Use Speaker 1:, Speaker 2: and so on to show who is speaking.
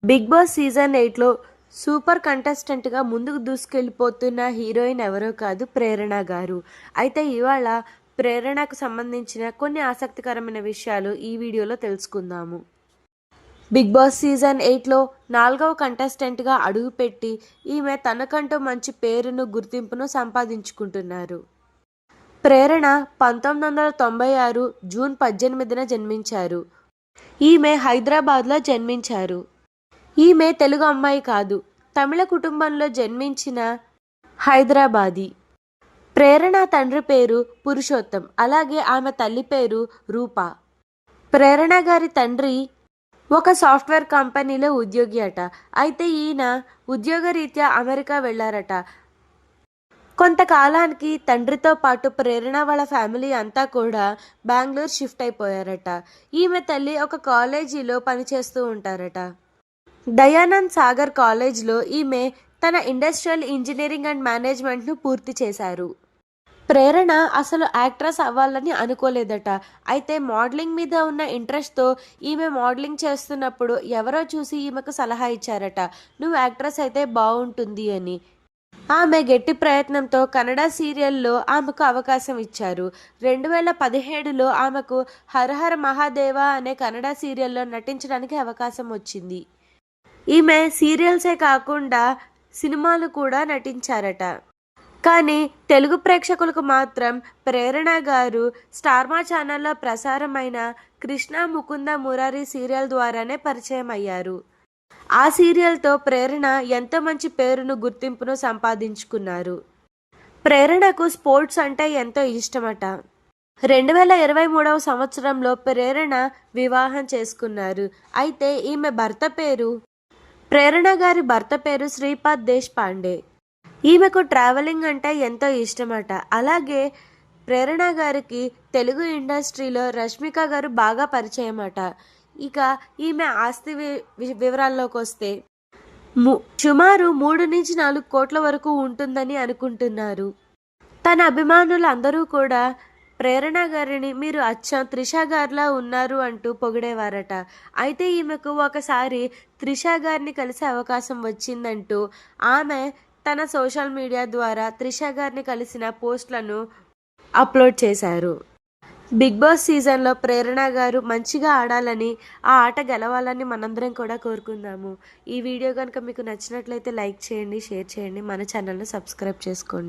Speaker 1: Big boss season 8లో super కంటెస్టెంట్గా ముందుకు దూసుకెళ్ళిపోతున్న heroine ఎవరో కాదు, ప్రేరణ గారు. అయితే ఇవాళ ప్రేరణకు సంబంధించిన కొన్ని ఆసక్తికరమైన విషయాలు ఈ వీడియోలో తెలుసుకుందాము. బిగ్ బాస్ సీజన్ 8లో 4వ కంటెస్టెంట్గా అడుగుపెట్టి ఈమె తనకంటూ మంచి పేరును, గుర్తింపును సంపాదించుకుంటున్నారు. ప్రేరణ 1996 జూన్ 18న జన్మించారు. ఈమె హైదరాబాద్లో జన్మించారు. ఈమె తెలుగు అమ్మాయి కాదు, తమిళ కుటుంబంలో జన్మించిన హైదరాబాదీ. ప్రేరణ తండ్రి పేరు పురుషోత్తం, అలాగే ఆమె తల్లి పేరు రూప. ప్రేరణ గారి తండ్రి ఒక సాఫ్ట్వేర్ కంపెనీలో ఉద్యోగి అట. అయితే ఈయన ఉద్యోగరీత్యా అమెరికా వెళ్ళారట. కొంతకాలానికి తండ్రితో పాటు ప్రేరణ వాళ్ళ ఫ్యామిలీ అంతా కూడా బెంగళూరు షిఫ్ట్ అయిపోయారట. ఈమె తల్లి ఒక కాలేజీలో పనిచేస్తూ ఉంటారట. దయానంద్ సాగర్ కాలేజ్లో ఈమె తన ఇండస్ట్రియల్ ఇంజనీరింగ్ అండ్ మేనేజ్మెంట్ను పూర్తి చేశారు. ప్రేరణ అసలు యాక్ట్రెస్ అవ్వాలని అనుకోలేదట. అయితే మోడలింగ్ మీద ఉన్న ఇంట్రెస్ట్తో ఈమె మోడలింగ్ చేస్తున్నప్పుడు ఎవరో చూసి ఈమెకు సలహా ఇచ్చారట, నువ్వు యాక్ట్రెస్ అయితే బాగుంటుంది అని. ఆమె గట్టి ప్రయత్నంతో కన్నడ సీరియల్లో ఆమెకు అవకాశం ఇచ్చారు. 2017లో ఆమెకు హరహర మహాదేవ అనే కన్నడ సీరియల్లో నటించడానికి అవకాశం వచ్చింది. ఈమె సీరియల్సే కాకుండా సినిమాలు కూడా నటించారట. కానీ తెలుగు ప్రేక్షకులకు మాత్రం ప్రేరణ గారు స్టార్ మా ఛానల్లో ప్రసారమైన కృష్ణ ముకుంద మురారి సీరియల్ ద్వారానే పరిచయం అయ్యారు. ఆ సీరియల్తో ప్రేరణ ఎంతో మంచి పేరును, గుర్తింపును సంపాదించుకున్నారు. ప్రేరణకు స్పోర్ట్స్ అంటే ఎంతో ఇష్టమట. 2023వ సంవత్సరంలో ప్రేరణ వివాహం చేసుకున్నారు. అయితే ఈమె ప్రేరణ గారి భర్త పేరు శ్రీపాద్ దేశపాండే. ఈమెకు ట్రావెలింగ్ అంటే ఎంతో ఇష్టమట. అలాగే ప్రేరణ గారికి తెలుగు ఇండస్ట్రీలో రష్మిక గారు బాగా పరిచయం అట. ఇక ఈమె ఆస్తి వివరాల్లోకి వస్తే సుమారు 3 నుంచి 4 కోట్ల వరకు ఉంటుందని అనుకుంటున్నారు. తన అభిమానులు అందరూ కూడా ప్రేరణ గారిని మీరు అచ్చం త్రిష గారిలా ఉన్నారు అంటూ పొగిడేవారట. అయితే ఈమెకు ఒకసారి త్రిష గారిని కలిసే అవకాశం వచ్చిందంటూ ఆమె తన సోషల్ మీడియా ద్వారా త్రిష గారిని కలిసిన పోస్టులను అప్లోడ్ చేశారు. బిగ్ బాస్ సీజన్లో ప్రేరణ గారు మంచిగా ఆడాలని, ఆ ఆట గెలవాలని మనందరం కూడా కోరుకుందాము. ఈ వీడియో కనుక మీకు నచ్చినట్లయితే లైక్ చేయండి, షేర్ చేయండి, మన ఛానల్ని సబ్స్క్రైబ్ చేసుకోండి.